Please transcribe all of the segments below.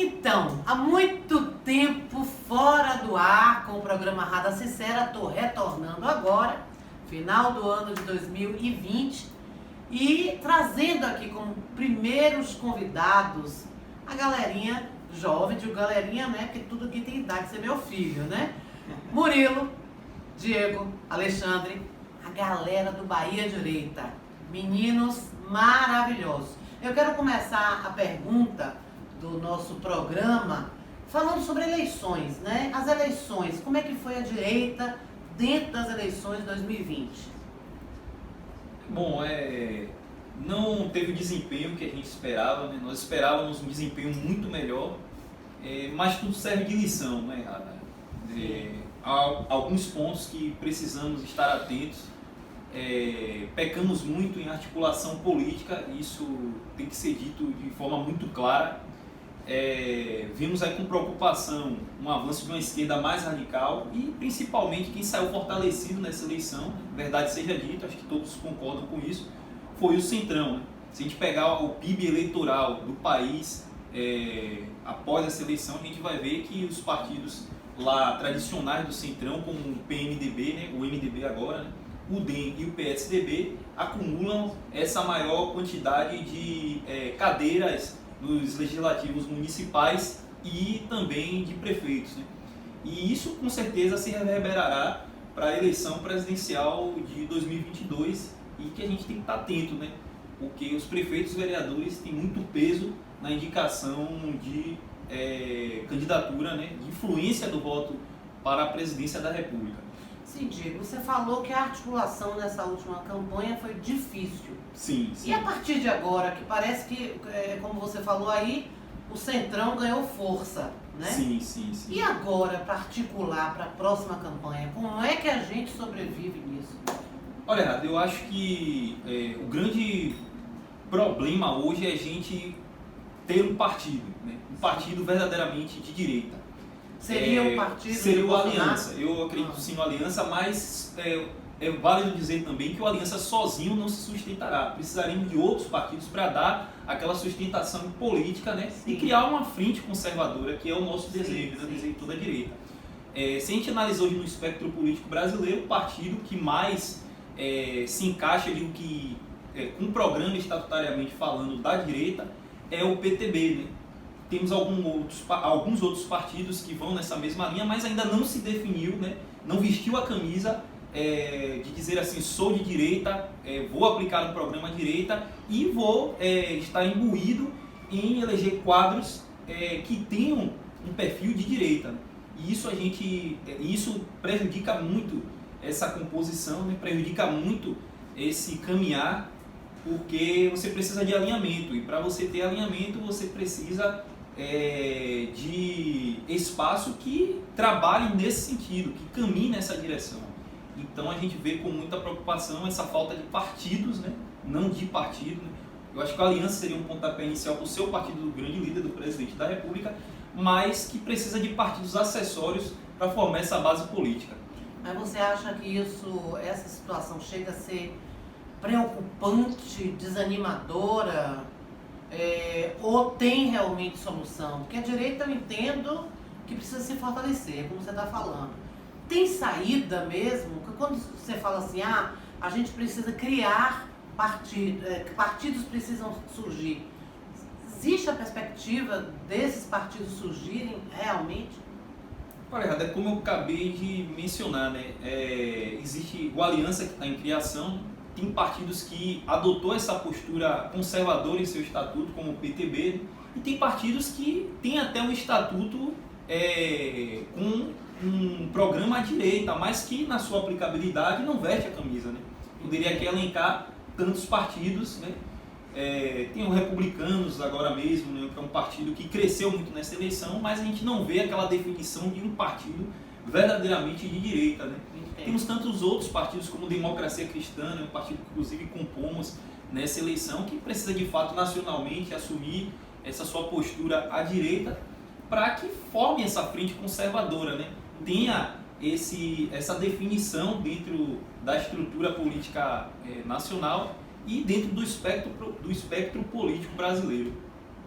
Então, há muito tempo fora do ar com o programa Rada Sincera, estou retornando agora, final do ano de 2020, e trazendo aqui como primeiros convidados a galerinha jovem, digo galerinha, né, porque tudo aqui tem idade de ser meu filho, né? Murilo, Diego, Alexandre, a galera do Bahia Direita, meninos maravilhosos. Eu quero começar a pergunta do nosso programa falando sobre eleições, né? As eleições, como é que foi a direita dentro das eleições de 2020? Bom, não teve o desempenho que a gente esperava, né? Nós esperávamos um desempenho muito melhor, mas tudo serve de lição, né? Há alguns pontos que precisamos estar atentos. Pecamos muito em articulação política, isso tem que ser dito de forma muito clara. Vimos aí com preocupação um avanço de uma esquerda mais radical e principalmente quem saiu fortalecido nessa eleição, verdade seja dita, acho que todos concordam com isso, foi o Centrão, né? Se a gente pegar o PIB eleitoral do país após essa eleição, a gente vai ver que os partidos lá tradicionais do Centrão, como o PMDB, né, o MDB agora, né, o DEM e o PSDB, acumulam essa maior quantidade de cadeiras nos legislativos municipais e também de prefeitos, né? E isso com certeza se reverberará para a eleição presidencial de 2022 e que a gente tem que estar atento, né? Porque os prefeitos e vereadores têm muito peso na indicação de candidatura, né? De influência do voto para a presidência da República. Sim, Diego, você falou que a articulação nessa última campanha foi difícil. Sim. E a partir de agora, que parece que, como você falou aí, o Centrão ganhou força, né? Sim. E agora, para articular para a próxima campanha, como é que a gente sobrevive nisso? Olha, Renato, eu acho que o grande problema hoje é a gente ter um partido, né? Um partido verdadeiramente de direita. Seria um partido? Seria o Aliança. Eu acredito sim no Aliança, mas é válido dizer também que o Aliança sozinho não se sustentará. Precisaríamos de outros partidos para dar aquela sustentação política, né? E criar uma frente conservadora, que é o nosso desejo, né? O desejo de toda a direita. Se a gente analisa hoje no espectro político brasileiro, o partido que mais se encaixa, digo que com um programa estatutariamente falando da direita, é o PTB, né? Temos alguns outros partidos que vão nessa mesma linha, mas ainda não se definiu, né? Não vestiu a camisa de dizer assim, sou de direita, vou aplicar no programa direita e vou estar imbuído em eleger quadros que tenham um perfil de direita. E isso prejudica muito essa composição, né? Prejudica muito esse caminhar, porque você precisa de alinhamento, e para você ter alinhamento você precisa de espaço que trabalhe nesse sentido, que caminhe nessa direção. Então a gente vê com muita preocupação essa falta de partidos, né? Não de partido, né? Eu acho que a Aliança seria um pontapé inicial para o seu partido do grande líder, do presidente da República, mas que precisa de partidos acessórios para formar essa base política. Mas você acha que essa situação chega a ser preocupante, desanimadora? Ou tem realmente solução? Porque a direita eu entendo que precisa se fortalecer, como você está falando. Tem saída mesmo? Porque quando você fala assim, a gente precisa criar partidos precisam surgir. Existe a perspectiva desses partidos surgirem realmente? Olha, como eu acabei de mencionar, né? Existe o Aliança que está em criação. Tem partidos que adotou essa postura conservadora em seu estatuto, como o PTB, né? E tem partidos que têm até um estatuto com um programa à direita, mas que na sua aplicabilidade não veste a camisa, né? Poderia aqui elencar tantos partidos, né? Tem o Republicanos agora mesmo, né? Que é um partido que cresceu muito nessa eleição, mas a gente não vê aquela definição de um partido verdadeiramente de direita, né? Temos tantos outros partidos como Democracia Cristã, né, um partido que inclusive compomos nessa eleição, que precisa de fato nacionalmente assumir essa sua postura à direita para que forme essa frente conservadora, né? Tenha essa definição dentro da estrutura política nacional e dentro do espectro político brasileiro.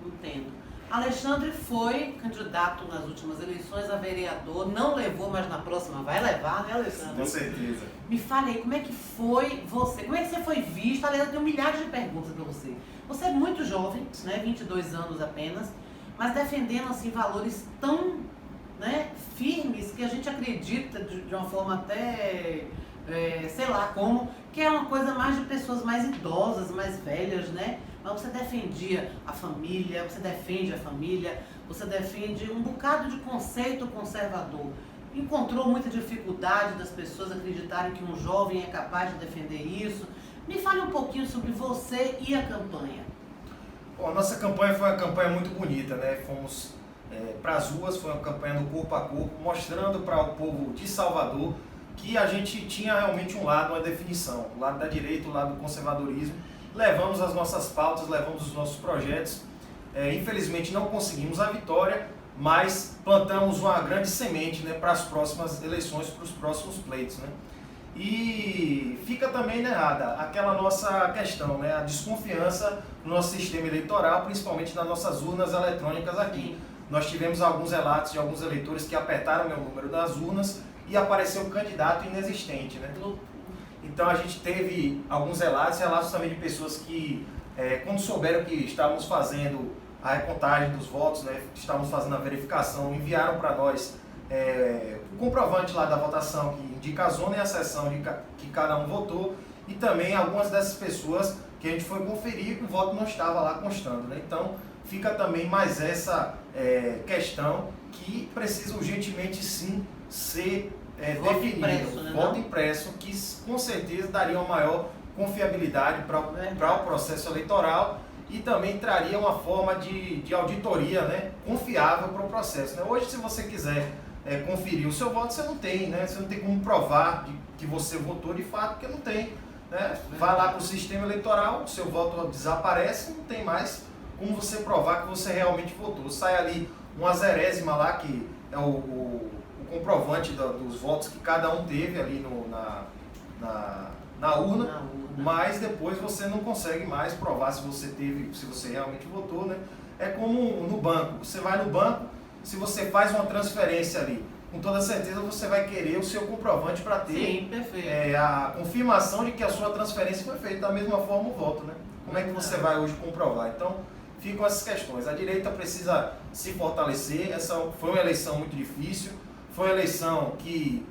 Entendo. Alexandre foi candidato nas últimas eleições a vereador, não levou, mas na próxima vai levar, né, Alexandre? Com certeza. Me fale aí, como é que foi você, como é que você foi visto? Aliás, eu tenho milhares de perguntas para você. Você é muito jovem, né, 22 anos apenas, mas defendendo assim valores tão, né, firmes que a gente acredita de uma forma até, sei lá como, que é uma coisa mais de pessoas mais idosas, mais velhas, né? Mas você defendia a família, você defende a família, você defende um bocado de conceito conservador. Encontrou muita dificuldade das pessoas acreditarem que um jovem é capaz de defender isso. Me fale um pouquinho sobre você e a campanha. Bom, a nossa campanha foi uma campanha muito bonita, né? Fomos para as ruas, foi uma campanha no corpo a corpo, mostrando para o povo de Salvador que a gente tinha realmente um lado, uma definição, o lado da direita, o lado do conservadorismo. Levamos as nossas pautas, levamos os nossos projetos. Infelizmente não conseguimos a vitória, mas plantamos uma grande semente, né, para as próximas eleições, para os próximos pleitos, né? E fica também, né, Ada, aquela nossa questão, né, a desconfiança no nosso sistema eleitoral, principalmente nas nossas urnas eletrônicas aqui. Nós tivemos alguns relatos de alguns eleitores que apertaram o meu número das urnas e apareceu um candidato inexistente, né? Então a gente teve alguns relatos também de pessoas que, quando souberam que estávamos fazendo a recontagem dos votos, né, estávamos fazendo a verificação, enviaram para nós o comprovante lá da votação que indica a zona e a seção que cada um votou, e também algumas dessas pessoas que a gente foi conferir e o voto não estava lá constando, né? Então fica também mais essa questão que precisa urgentemente sim ser Voto definido. impresso, né, Voto não? impresso, que com certeza daria uma maior confiabilidade para o processo eleitoral e também traria uma forma de auditoria, né, confiável para o processo, né? Hoje, se você quiser conferir o seu voto, você não tem, né? Você não tem como provar que você votou de fato, porque não tem, né? Vai lá para o sistema eleitoral, o seu voto desaparece, não tem mais como você provar que você realmente votou. Sai ali uma zerésima lá, que é o comprovante dos votos que cada um teve ali na urna, mas depois você não consegue mais provar se você realmente votou, né? É como no banco, você vai no banco, se você faz uma transferência ali, com toda certeza você vai querer o seu comprovante para ter Sim, perfeito. a confirmação de que a sua transferência foi feita. Da mesma forma o voto, né? Como é que você vai hoje comprovar? Então, ficam essas questões. A direita precisa se fortalecer. Essa foi uma eleição muito difícil, foi uma eleição que,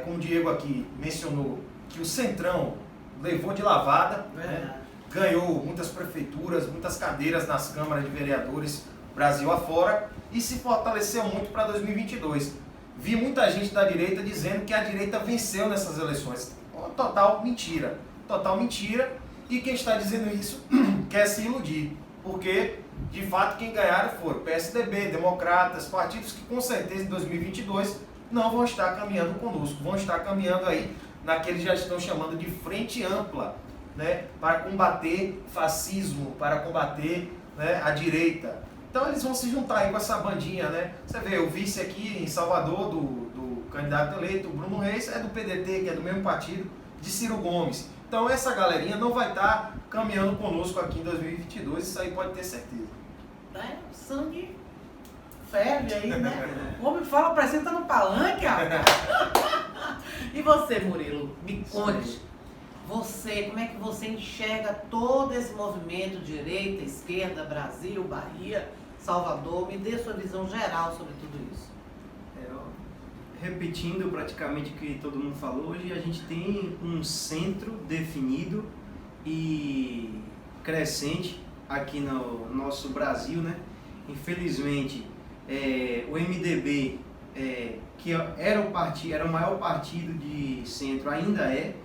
como o Diego aqui mencionou, que o Centrão levou de lavada, né? Ganhou muitas prefeituras, muitas cadeiras nas câmaras de vereadores Brasil afora e se fortaleceu muito para 2022. Vi muita gente da direita dizendo que a direita venceu nessas eleições. Total mentira. Total mentira. E quem está dizendo isso quer se iludir. Porque, de fato, quem ganharam foram PSDB, Democratas, partidos que com certeza em 2022 não vão estar caminhando conosco. Vão estar caminhando aí naqueles que já estão chamando de frente ampla, né, para combater fascismo, para combater, né, a direita. Então eles vão se juntar aí com essa bandinha, né? Você vê, o vice aqui em Salvador do candidato eleito, o Bruno Reis, é do PDT, que é do mesmo partido de Ciro Gomes. Então essa galerinha não vai estar caminhando conosco aqui em 2022, isso aí pode ter certeza. O sangue ferve aí, né? O homem fala, parece que tá no palanque, rapaz. E você, Murilo, me conte. Você, como é que você enxerga todo esse movimento direita, esquerda, Brasil, Bahia, Salvador? Me dê sua visão geral sobre tudo isso. Repetindo praticamente o que todo mundo falou, hoje a gente tem um centro definido e crescente aqui no nosso Brasil, né? Infelizmente, o MDB, que era o maior partido de centro, ainda é,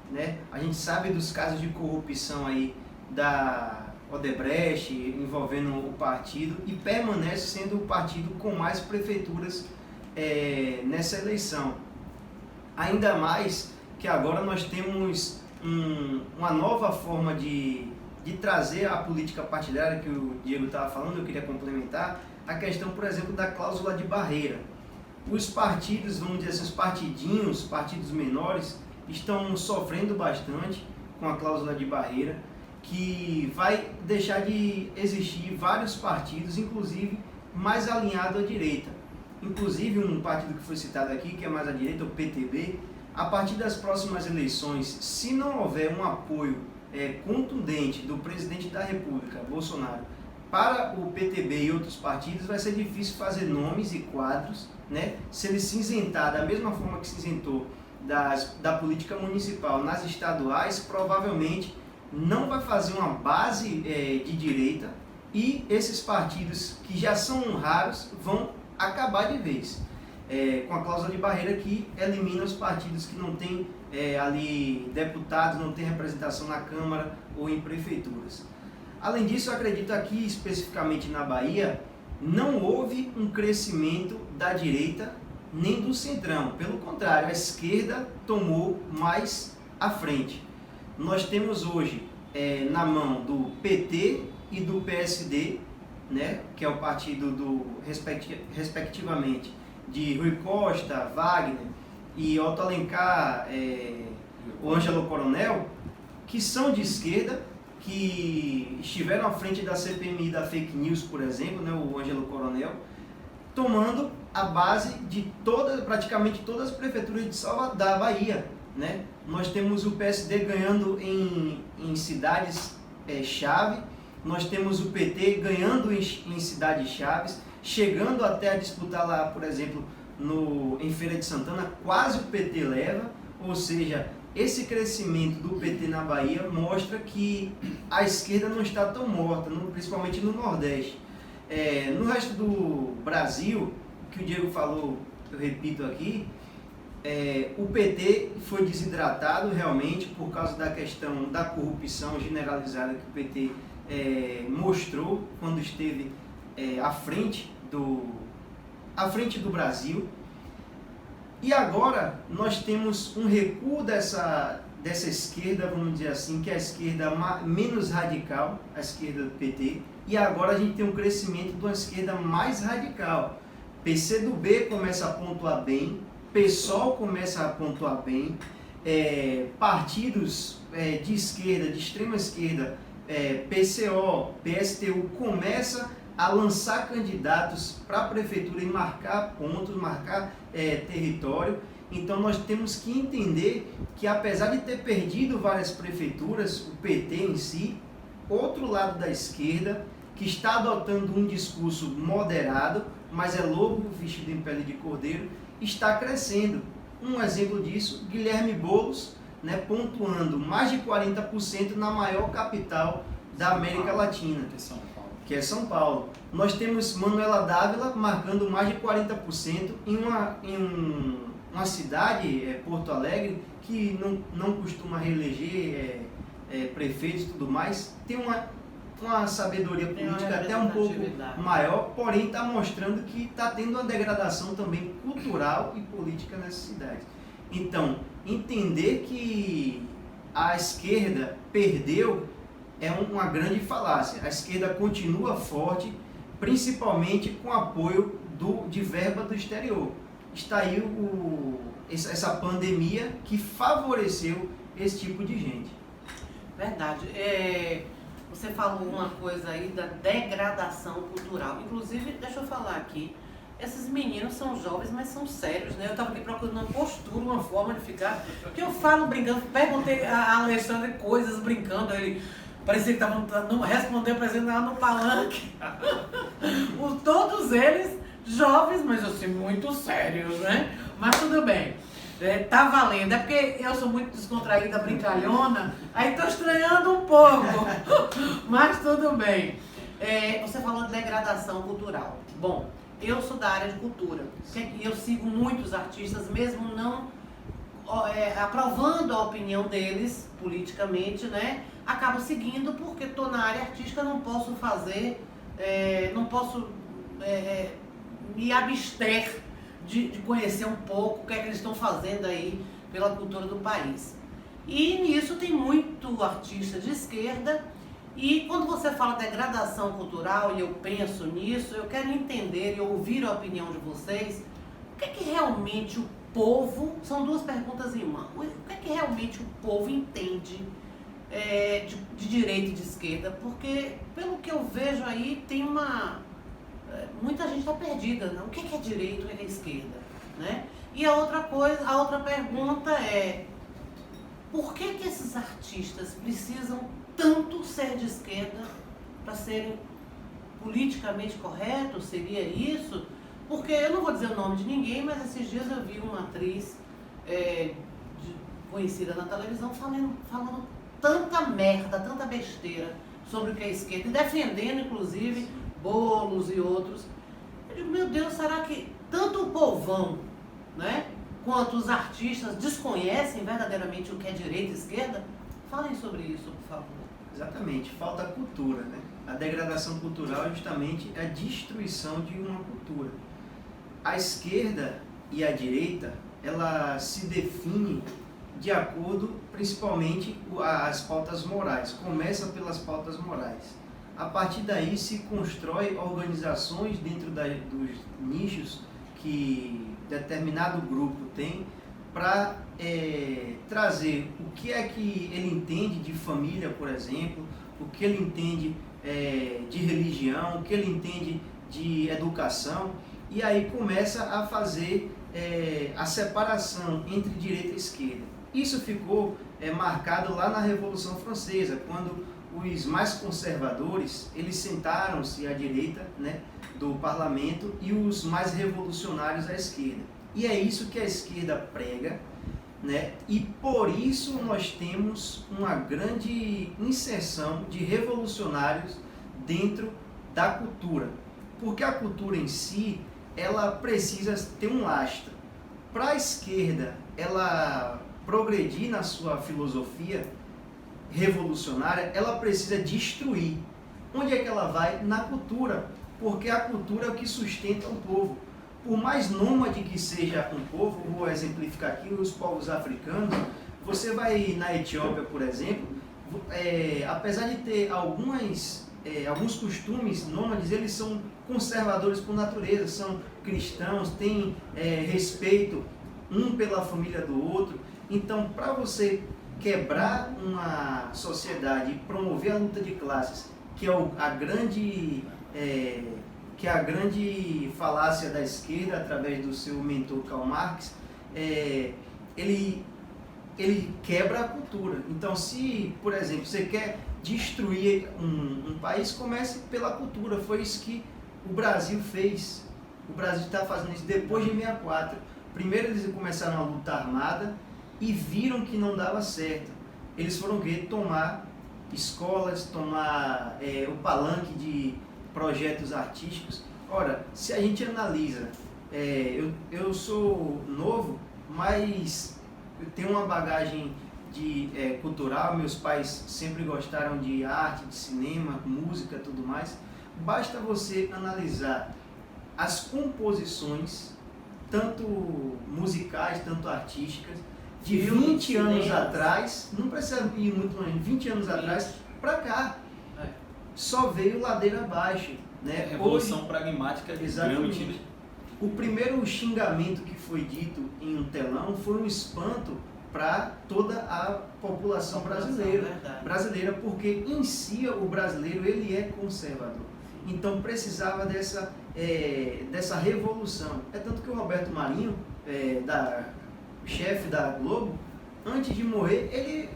né? A gente sabe dos casos de corrupção aí da Odebrecht envolvendo o partido e permanece sendo o partido com mais prefeituras nessa eleição. Ainda mais que agora nós temos uma nova forma de trazer a política partidária que o Diego estava falando. Eu queria complementar a questão, por exemplo, da cláusula de barreira. Os partidos, vamos dizer assim, os partidos menores, estão sofrendo bastante com a cláusula de barreira que vai deixar de existir vários partidos, inclusive mais alinhado à direita. Inclusive um partido que foi citado aqui, que é mais à direita, o PTB, a partir das próximas eleições, se não houver um apoio contundente do presidente da República, Bolsonaro, para o PTB e outros partidos, vai ser difícil fazer nomes e quadros, né? Se ele se isentar da mesma forma que se isentou da política municipal nas estaduais, provavelmente não vai fazer uma base de direita, e esses partidos que já são raros vão acabar de vez, com a cláusula de barreira que elimina os partidos que não têm ali deputados, não têm representação na Câmara ou em prefeituras. Além disso, eu acredito aqui especificamente na Bahia, não houve um crescimento da direita nem do centrão. Pelo contrário, a esquerda tomou mais à frente. Nós temos hoje na mão do PT e do PSD, né, que é o partido respectivamente de Rui Costa, Wagner e Otto Alencar, o Ângelo Coronel, que são de esquerda, que estiveram à frente da CPMI da fake news, por exemplo, né, o Ângelo Coronel, tomando a base de praticamente todas as prefeituras da Bahia, né? Nós temos o PSD ganhando em cidades-chave, nós temos o PT ganhando em cidades-chaves, chegando até a disputar lá, por exemplo, em Feira de Santana, quase o PT leva, ou seja, esse crescimento do PT na Bahia mostra que a esquerda não está tão morta, principalmente no Nordeste. No resto do Brasil, o que o Diego falou, eu repito aqui, o PT foi desidratado realmente por causa da questão da corrupção generalizada que o PT mostrou quando esteve à frente do Brasil. E agora nós temos um recuo dessa esquerda, vamos dizer assim, que é a esquerda menos radical, a esquerda do PT, e agora a gente tem um crescimento de uma esquerda mais radical. PCdoB começa a pontuar bem, PSOL começa a pontuar bem, partidos de esquerda, de extrema esquerda, PCO, PSTU, começa a lançar candidatos para a prefeitura e marcar pontos, marcar território. Então nós temos que entender que, apesar de ter perdido várias prefeituras, o PT em si, outro lado da esquerda, que está adotando um discurso moderado, mas é lobo vestido em pele de cordeiro, está crescendo. Um exemplo disso, Guilherme Boulos, né, pontuando mais de 40% na maior capital da América Latina, que é São Paulo. Nós temos Manuela Dávila marcando mais de 40% em uma cidade, Porto Alegre, que não costuma reeleger prefeitos e tudo mais, tem uma sabedoria política até um pouco maior, porém está mostrando que está tendo uma degradação também cultural e política nessa cidade. Então, entender que a esquerda perdeu é uma grande falácia. A esquerda continua forte, principalmente com apoio de verba do exterior. Está aí essa pandemia que favoreceu esse tipo de gente. Verdade. Você falou uma coisa aí da degradação cultural. Inclusive, deixa eu falar aqui, esses meninos são jovens, mas são sérios, né? Eu estava aqui procurando uma postura, uma forma de ficar, porque eu falo brincando, perguntei a Alexandre coisas brincando, ele parecia que estava respondendo, apresentando no palanque. Todos eles jovens, mas assim, muito sérios, né? Mas tudo bem. Tá valendo, é porque eu sou muito descontraída, brincalhona, aí tô estranhando um pouco, mas tudo bem. Você falou de degradação cultural. Bom, eu sou da área de cultura, eu sigo muitos artistas, mesmo não aprovando a opinião deles politicamente, né? Acabo seguindo porque estou na área artística, não posso fazer, não posso me abster de conhecer um pouco o que é que eles estão fazendo aí pela cultura do país. E nisso tem muito artista de esquerda, e quando você fala degradação cultural e eu penso nisso, eu quero entender e ouvir a opinião de vocês, o que é que realmente o povo, são duas perguntas em uma, o que é que realmente o povo entende de direita e de esquerda, porque pelo que eu vejo aí tem muita gente está perdida, né? O que é direita, o que é esquerda, né? E a outra pergunta é: por que esses artistas precisam tanto ser de esquerda para serem politicamente corretos? Seria isso? Porque eu não vou dizer o nome de ninguém, mas esses dias eu vi uma atriz conhecida na televisão falando tanta merda, tanta besteira sobre o que é esquerda, e defendendo inclusive Boulos e outros. Eu digo, meu Deus, será que tanto o povão, né, quanto os artistas desconhecem verdadeiramente o que é direita e esquerda? Falem sobre isso, por favor. Exatamente, falta cultura, né? A degradação cultural é justamente a destruição de uma cultura. A esquerda e a direita, ela se define de acordo, principalmente, as pautas morais. Começa pelas pautas morais. A partir daí se constrói organizações dentro dos nichos que determinado grupo tem para trazer o que é que ele entende de família, por exemplo, o que ele entende de religião, o que ele entende de educação, e aí começa a fazer a separação entre direita e esquerda. Isso ficou marcado lá na Revolução Francesa, quando os mais conservadores, eles sentaram-se à direita, né, do parlamento, e os mais revolucionários à esquerda. E é isso que a esquerda prega, né? E por isso nós temos uma grande inserção de revolucionários dentro da cultura. Porque a cultura em si, ela precisa ter um lastro. Para a esquerda, ela progredir na sua filosofia revolucionária, ela precisa destruir. Onde é que ela vai? Na cultura, porque a cultura é o que sustenta um povo. Por mais nômade que seja um povo, vou exemplificar aqui os povos africanos, você vai na Etiópia, por exemplo, apesar de ter alguns costumes nômades, eles são conservadores por natureza, são cristãos, têm respeito um pela família do outro. Então, para você quebrar uma sociedade e promover a luta de classes, que é a grande falácia da esquerda, através do seu mentor Karl Marx, ele quebra a cultura. Então, se, por exemplo, você quer destruir um país, comece pela cultura. Foi isso que o Brasil fez. O Brasil está fazendo isso depois de 64. Primeiro eles começaram a luta armada e viram que não dava certo. Eles foram tomar escolas, tomar o palanque de projetos artísticos. Ora, se a gente analisa, eu sou novo, mas eu tenho uma bagagem cultural, meus pais sempre gostaram de arte, de cinema, música, tudo mais. Basta você analisar as composições, tanto musicais, tanto artísticas, de 20 anos atrás, não precisa ir muito longe, 20 anos atrás para cá, só veio ladeira abaixo, né? Revolução pragmática de Gramsci, né? O primeiro xingamento que foi dito em um telão foi um espanto para toda a população brasileira, porque em si o brasileiro ele é conservador. Então precisava dessa revolução. É tanto que o Roberto Marinho, chefe da Globo, antes de morrer,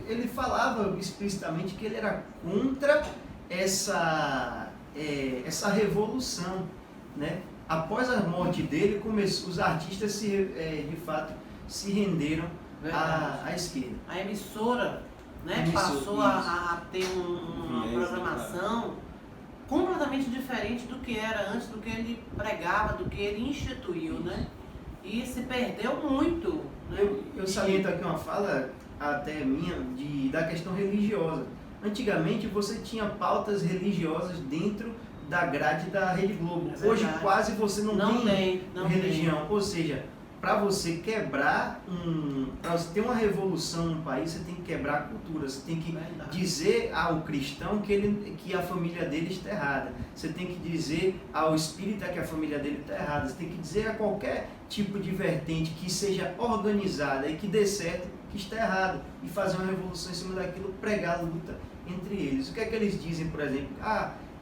ele falava explicitamente que ele era contra essa revolução, né? Após a morte dele, os artistas de fato se renderam à esquerda. A emissora, né, passou a ter uma programação completamente diferente do que era antes, do que ele pregava, do que ele instituiu, né? E se perdeu muito. Né? Eu saliento aqui uma fala até minha da questão religiosa. Antigamente você tinha pautas religiosas dentro da grade da Rede Globo. Hoje quase você não tem religião. Ou seja, para você quebrar para você ter uma revolução no país, você tem que quebrar a cultura. Você tem que dizer ao cristão que a família dele está errada. Você tem que dizer ao espírita que a família dele está errada. Você tem que dizer a qualquer tipo de vertente que seja organizada e que dê certo, que está errado e fazer uma revolução em cima daquilo, pregar a luta entre eles. O que é que eles dizem, por exemplo?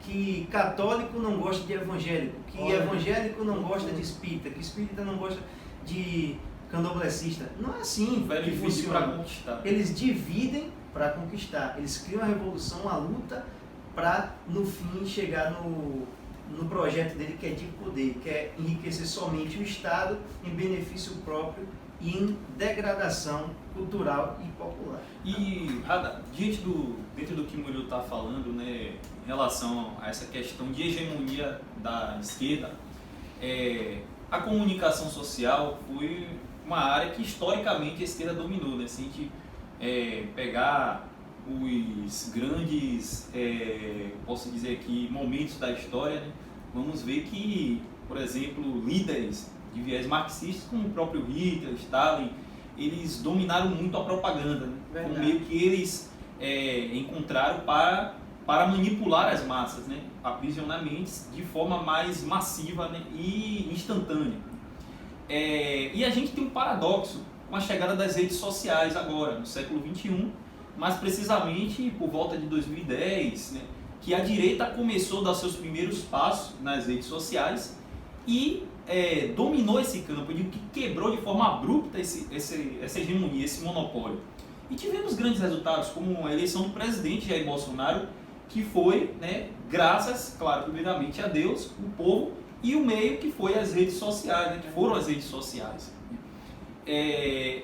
Que católico não gosta de evangélico, que evangélico não gosta de espírita, que espírita não gosta de candomblessista. Não é assim que funciona. Para conquistar. Eles dividem para conquistar. Eles criam a revolução, uma luta para, no fim, chegar no projeto dele, que é de poder, que é enriquecer somente o Estado em benefício próprio e em degradação cultural e popular. E, Rada, dentro do que o Murilo está falando, né, em relação a essa questão de hegemonia da esquerda, a comunicação social foi uma área que historicamente a esquerda dominou, né? Se a gente pegar os grandes, posso dizer aqui, momentos da história, né? Vamos ver que, por exemplo, líderes de viés marxistas, como o próprio Hitler, Stalin, eles dominaram muito a propaganda, né? Como meio que eles encontraram para manipular as massas, né? Aprisionar mentes de forma mais massiva, né? E instantânea. E a gente tem um paradoxo com a chegada das redes sociais agora, no século XXI, mas precisamente por volta de 2010, né, que a direita começou a dar seus primeiros passos nas redes sociais e dominou esse campo, eu digo que quebrou de forma abrupta essa hegemonia, esse monopólio. E tivemos grandes resultados, como a eleição do presidente Jair Bolsonaro, que foi, né, graças, claro, primeiramente a Deus, o povo e o meio que foi as redes sociais, né, que foram as redes sociais.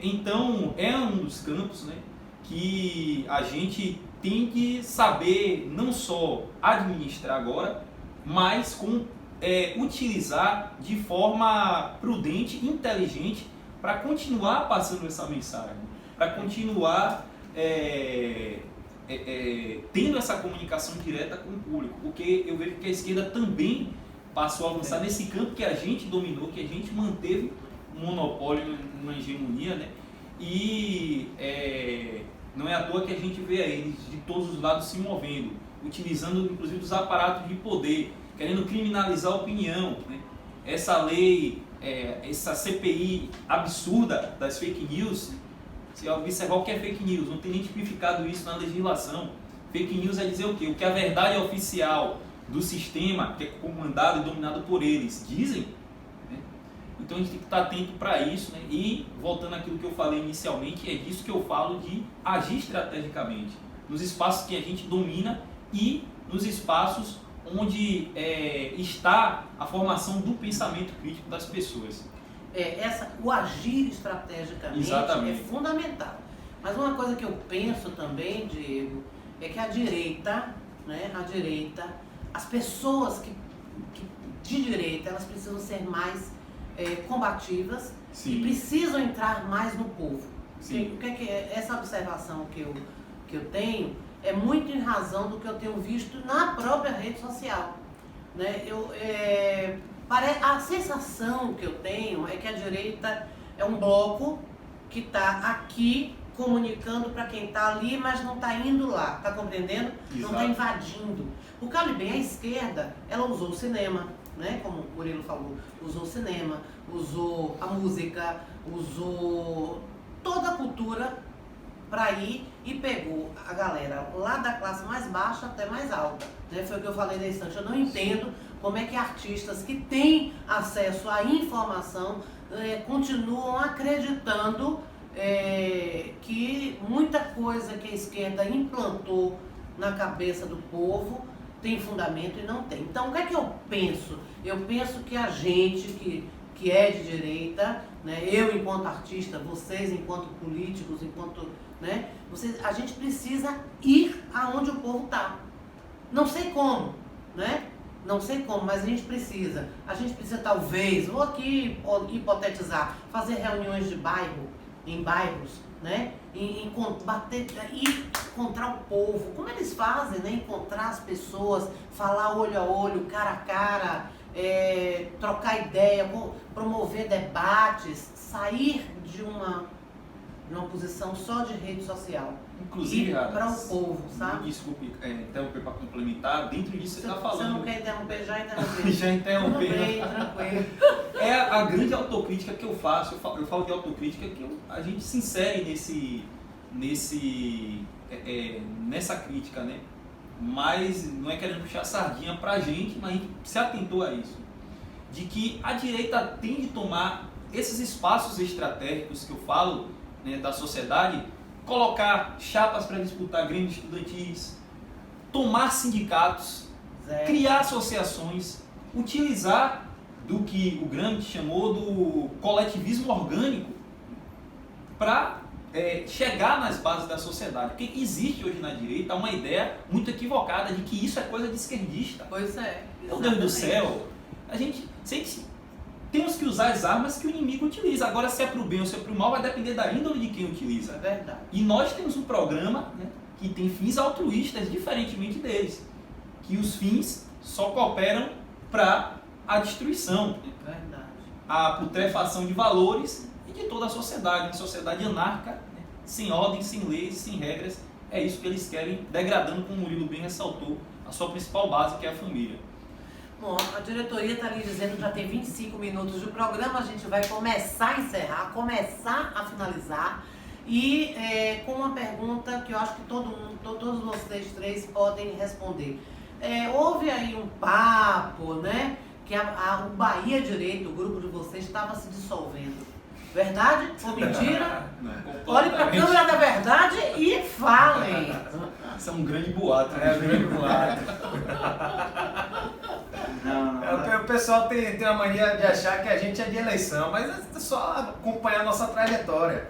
Então, é um dos campos, né, que a gente tem que saber não só administrar agora, mas como utilizar de forma prudente e inteligente para continuar passando essa mensagem, para continuar tendo essa comunicação direta com o público, porque eu vejo que a esquerda também passou a avançar nesse campo que a gente dominou, que a gente manteve um monopólio, uma hegemonia, né? E não é à toa que a gente vê eles de todos os lados se movendo, utilizando inclusive os aparatos de poder, querendo criminalizar a opinião, né? Essa lei, essa CPI absurda das fake news, se observar o que é fake news, não tem nem tipificado isso na legislação. Fake news é dizer o quê? O que a verdade oficial do sistema, que é comandado e dominado por eles, dizem, né? Então a gente tem que estar atento para isso, né? E voltando àquilo que eu falei inicialmente, é disso que eu falo de agir estrategicamente, nos espaços que a gente domina e nos espaços onde está a formação do pensamento crítico das pessoas. O agir estrategicamente Exatamente. É fundamental. Mas uma coisa que eu penso também, Diego, é que a direita, né, as pessoas de direita, elas precisam ser mais combativas. Sim. E precisam entrar mais no povo. Sim. O que é essa observação que eu tenho é muito em razão do que eu tenho visto na própria rede social, né? A sensação que eu tenho é que a direita é um bloco que está aqui comunicando para quem está ali, mas não está indo lá, está compreendendo? Exato. Não está invadindo. Porque, olha bem, a esquerda, ela usou o cinema, né? Como o Murilo falou, usou o cinema, usou a música, usou toda a cultura para ir e pegou a galera lá da classe mais baixa até mais alta, né? Foi o que eu falei nesse instante. Eu não entendo como é que artistas que têm acesso à informação continuam acreditando que muita coisa que a esquerda implantou na cabeça do povo tem fundamento e não tem. Então, o que é que eu penso? Eu penso que a gente que é de direita, né, eu enquanto artista, vocês enquanto políticos, né, a gente precisa ir aonde o povo está. Não sei como, né? Não sei como, mas a gente precisa. A gente precisa talvez, vou aqui hipotetizar, fazer reuniões de bairro, em bairros, né? Encontrar o povo. Como eles fazem, né? Encontrar as pessoas, falar olho a olho, cara a cara, trocar ideia, promover debates, sair de uma posição só de rede social. Inclusive, para o povo, sabe? Desculpe interromper para complementar, dentro disso você está falando. Você não quer interromper, já interromper. Já interrompeu. Tranquilo. é a grande autocrítica que eu faço. Eu falo de autocrítica que a gente se insere nessa crítica, né? Mas não é querendo puxar sardinha pra gente, mas a gente se atentou a isso. De que a direita tem de tomar esses espaços estratégicos que eu falo, né, da sociedade, colocar chapas para disputar grêmios estudantis, tomar sindicatos, criar associações, utilizar do que o Gramsci chamou do coletivismo orgânico para chegar nas bases da sociedade. Porque existe hoje na direita uma ideia muito equivocada de que isso é coisa de esquerdista. Pois é. Meu Deus do céu, temos que usar as armas que o inimigo utiliza. Agora, se é para o bem ou se é para o mal, vai depender da índole de quem utiliza. É verdade. E nós temos um programa, né, que tem fins altruístas, diferentemente deles. Que os fins só cooperam para a destruição, É verdade. a putrefação de valores e de toda a sociedade. Uma sociedade anárquica, né, sem ordem, sem leis, sem regras. É isso que eles querem, degradando, como o Murilo bem ressaltou, a sua principal base, que é a família. Bom, a diretoria está ali dizendo que já tem 25 minutos de programa, a gente vai começar a encerrar, começar a finalizar e com uma pergunta que eu acho que todos vocês três podem responder. Houve aí um papo, né, que o Bahia Direito, o grupo de vocês, estava se dissolvendo. Verdade ou mentira? Olhem para a câmera da verdade e falem. Isso é um grande boato. É um grande boato. O pessoal tem uma mania de achar que a gente é de eleição, mas é só acompanhar a nossa trajetória.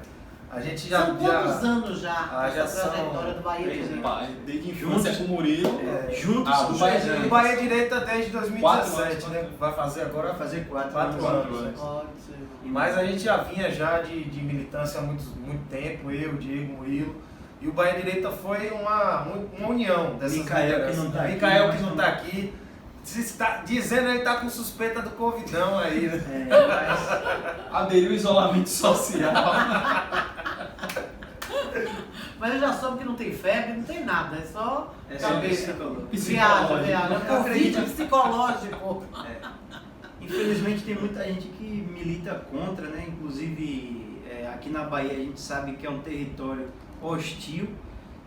A gente já... São quantos anos já já essa trajetória do Bahia Três, Direito? né? Desde infância com o Murilo. Juntos o os Bahia 10 anos. O Bahia Direita desde 2017, 4 anos, né? Vai fazer agora Vai fazer 4 4 anos. anos. Ótimo. Mas a gente já vinha já de militância há muito tempo, eu, Diego, Murilo. E o Bahia Direita foi uma união dessas Micael, que não tá aqui, Micael, mas que não está aqui. Dizendo ele está com suspeita do Covidão aí, né? Aderiu ao isolamento social. Mas eu já soube que não tem febre, não tem nada, é só cabeça. viagem. É Covid psicológico. Infelizmente tem muita gente que milita contra, né? Inclusive aqui na Bahia a gente sabe que é um território hostil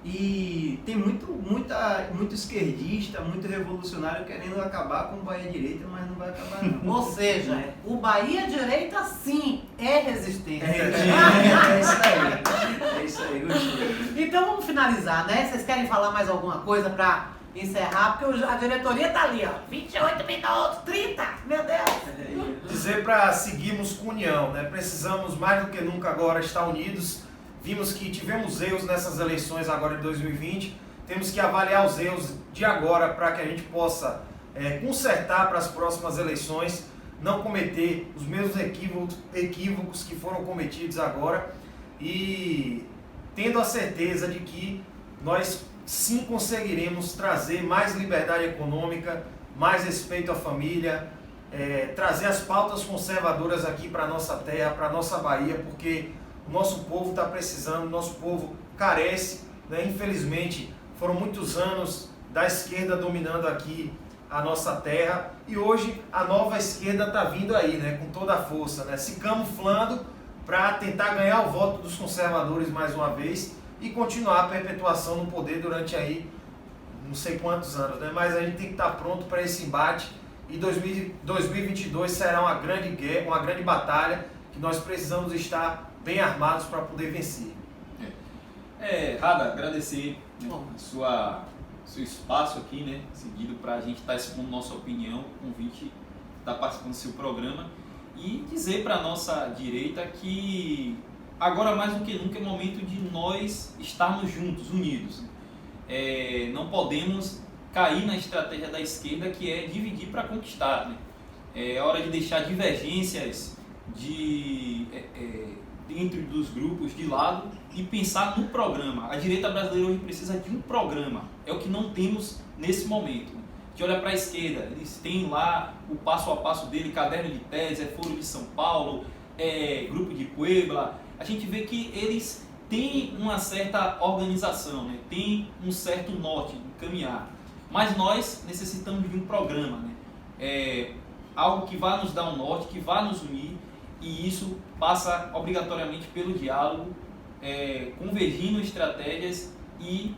e tem muito esquerdista, muito revolucionário querendo acabar com o Bahia Direita, mas não vai acabar não. Ou seja, o Bahia Direita sim é resistência. É isso aí, gostei. Então vamos finalizar, né? Vocês querem falar mais alguma coisa para encerrar? Porque a diretoria tá ali, ó. 28 minutos, 30, meu Deus. Dizer para seguirmos com união, né? Precisamos mais do que nunca agora estar unidos. Vimos que tivemos erros nessas eleições agora de 2020. Temos que avaliar os erros de agora para que a gente possa consertar para as próximas eleições, não cometer os mesmos equívocos que foram cometidos agora e tendo a certeza de que nós sim conseguiremos trazer mais liberdade econômica, mais respeito à família, trazer as pautas conservadoras aqui para a nossa terra, para a nossa Bahia, porque o nosso povo está precisando, o nosso povo carece, né? Infelizmente foram muitos anos da esquerda dominando aqui a nossa terra e hoje a nova esquerda está vindo aí, né? Com toda a força, né? Se camuflando para tentar ganhar o voto dos conservadores mais uma vez e continuar a perpetuação no poder durante aí não sei quantos anos, né? Mas a gente tem que estar pronto para esse embate e 2022 será uma grande guerra, uma grande batalha que nós precisamos estar bem armados para poder vencer. Rada, agradecer, né, seu espaço aqui, né, seguido para a gente estar expondo nossa opinião, o convite estar participando do seu programa e dizer para a nossa direita que agora mais do que nunca é momento de nós estarmos juntos, unidos. Não podemos cair na estratégia da esquerda que é dividir para conquistar, né? É hora de deixar divergências dentro dos grupos de lado e pensar no programa. A direita brasileira hoje precisa de um programa, é o que não temos nesse momento. A gente olha para a esquerda, eles têm lá o passo a passo dele, caderno de tese, Foro de São Paulo, Grupo de Puebla. A gente vê que eles têm uma certa organização, né? Tem um certo norte de caminhar, mas nós necessitamos de um programa, né? algo que vai nos dar um norte, que vai nos unir, e isso passa obrigatoriamente pelo diálogo, convergindo estratégias e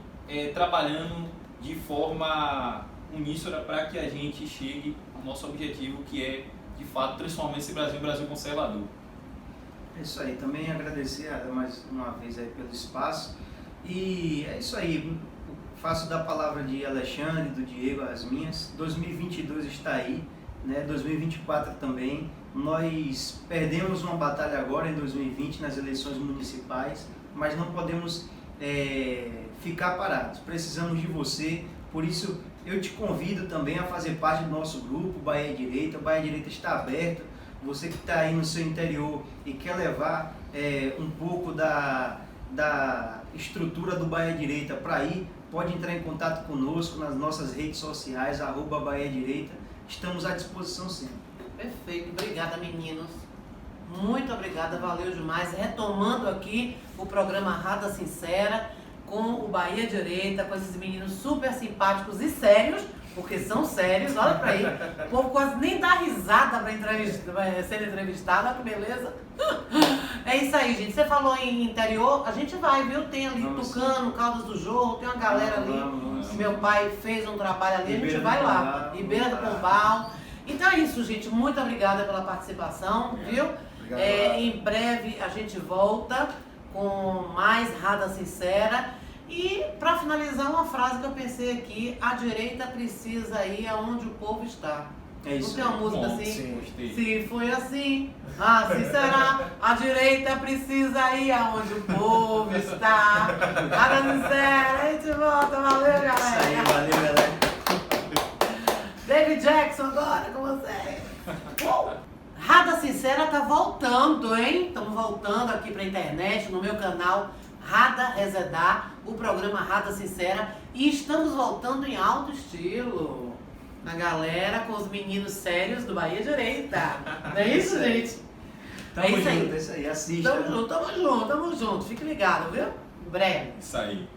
trabalhando de forma uníssona para que a gente chegue ao nosso objetivo, que é, de fato, transformar esse Brasil em um Brasil conservador. É isso aí, também agradecer mais uma vez aí pelo espaço. E é isso aí, faço da palavra de Alexandre, do Diego, as minhas. 2022 está aí, né? 2024 também. Nós perdemos uma batalha agora em 2020 nas eleições municipais, mas não podemos ficar parados. Precisamos de você, por isso eu te convido também a fazer parte do nosso grupo Bahia Direita. O Bahia Direita está aberto. Você que está aí no seu interior e quer levar um pouco da estrutura do Bahia Direita para aí, pode entrar em contato conosco nas nossas redes sociais, @Bahia Direita. Estamos à disposição sempre. Perfeito, obrigada meninos. Muito obrigada, valeu demais. Retomando aqui o programa Rada Sincera com o Bahia Direita, com esses meninos super simpáticos e sérios, porque são sérios, olha pra aí. O povo quase nem dá risada pra ser entrevistado, olha que beleza. É isso aí, gente. Você falou em interior, a gente vai, viu? Tem ali Tucano, Caldas do Jorro, tem uma galera ali. Meu pai fez um trabalho ali, a gente vai lá. Ribeira do Pombal. Então é isso, gente. Muito obrigada pela participação, viu? Em breve a gente volta com mais Rada Sincera. E para finalizar, uma frase que eu pensei aqui: a direita precisa ir aonde o povo está. É isso. Não tem uma música Bom, assim? gostei. Se foi assim, assim será. A direita precisa ir aonde o povo está. Rada Sincera, a gente volta. Valeu, galera. Isso aí, valeu, galera. David Jackson agora com vocês. Rada Sincera tá voltando, hein? Estamos voltando aqui pra internet, no meu canal Rada Rezedar, o programa Rada Sincera. E estamos voltando em alto estilo. Na galera, com os meninos sérios do Bahia Direita. Não é isso, gente? Tamo isso aí. junto, é isso aí. Assista. Tamo junto. Fique ligado, viu? Em breve. Isso aí.